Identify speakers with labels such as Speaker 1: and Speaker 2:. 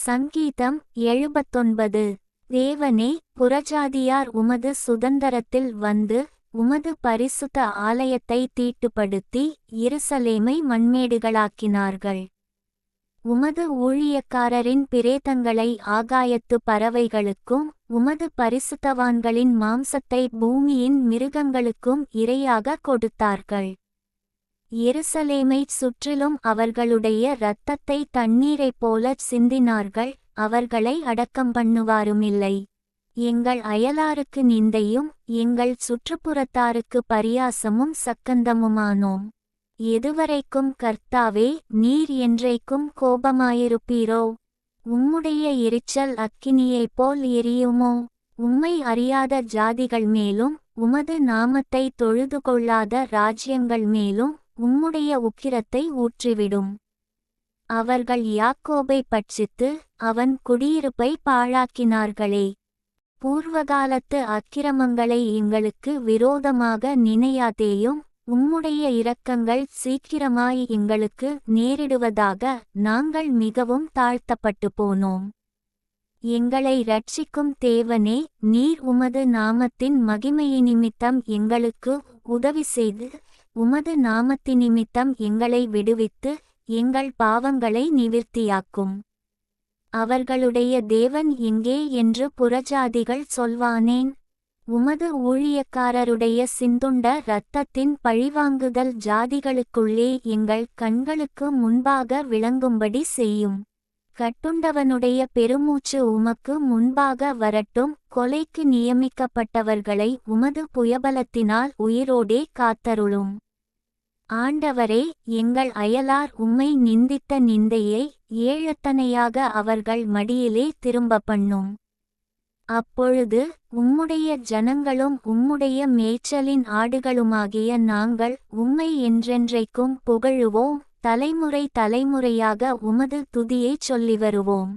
Speaker 1: சங்கீதம் 79. தேவனே, புறஜாதியார் உமது சுதந்தரத்தில் வந்து உமது பரிசுத்த ஆலயத்தை தீட்டுப்படுத்தி எருசலேமை மண்மேடுகளாக்கினார்கள். உமது ஊழியக்காரரின் பிரேதங்களை ஆகாயத்து பறவைகளுக்கும் உமது பரிசுத்தவான்களின் மாம்சத்தை பூமியின் மிருகங்களுக்கும் இரையாக கொடுத்தார்கள். எருசலேமைச் சுற்றிலும் அவர்களுடைய இரத்தத்தை தண்ணீரைப் போலச் சிந்தினார்கள், அவர்களை அடக்கம் பண்ணுவாருமில்லை. எங்கள் அயலாருக்கு நிந்தையும் எங்கள் சுற்றுப்புறத்தாருக்கு பரியாசமும் சக்கந்தமுமானோம். எதுவரைக்கும் கர்த்தாவே, நீர் என்றைக்கும் கோபமாயிருப்பீரோ? உம்முடைய எரிச்சல் அக்கினியைப் போல் எரியுமோ? உம்மை அறியாத ஜாதிகள் மேலும் உமது நாமத்தை தொழுதுகொள்ளாத ராஜ்யங்கள் மேலும் உம்முடைய உக்கிரத்தை ஊற்றிவிடும். அவர்கள் யாக்கோபை பட்சித்து அவன் குடியிருப்பை பாழாக்கினார்களே. பூர்வகாலத்து அக்கிரமங்களை எங்களுக்கு விரோதமாக நினையாதேயும். உம்முடைய இரக்கங்கள் சீக்கிரமாய் எங்களுக்கு நேரிடுவதாக நாங்கள் மிகவும் தாழ்த்தப்பட்டு போனோம். எங்களை இரட்சிக்கும் தேவனே, நீர் உமது நாமத்தின் மகிமையினிமித்தம் எங்களுக்கு உதவி செய்து உமது நாமத்தினிமித்தம் எங்களை விடுவித்து எங்கள் பாவங்களை நிவிர்த்தியாக்கும். அவர்களுடைய தேவன் எங்கே என்று புறஜாதிகள் சொல்வானேன்? உமது ஊழியக்காரருடைய சிந்துண்ட இரத்தத்தின் பழிவாங்குதல் ஜாதிகளுக்குள்ளே எங்கள் கண்களுக்கு முன்பாக விளங்கும்படி செய்யும். கட்டுண்டவனுடைய பெருமூச்சு உமக்கு முன்பாக வரட்டும். கொலைக்கு நியமிக்கப்பட்டவர்களை உமது புயபலத்தினால் உயிரோடே காத்தருளும். ஆண்டவரே, எங்கள் அயலார் உம்மை நிந்தித்த நிந்தையை ஏழத்தனையாக அவர்கள் மடியிலே திரும்ப பண்ணும். அப்பொழுது உம்முடைய ஜனங்களும் உம்முடைய மேய்ச்சலின் ஆடுகளுமாகிய நாங்கள் உம்மை என்றென்றைக்கும் புகழுவோம். தலைமுறை தலைமுறையாக உமது துதியைச் சொல்லி வருவோம்.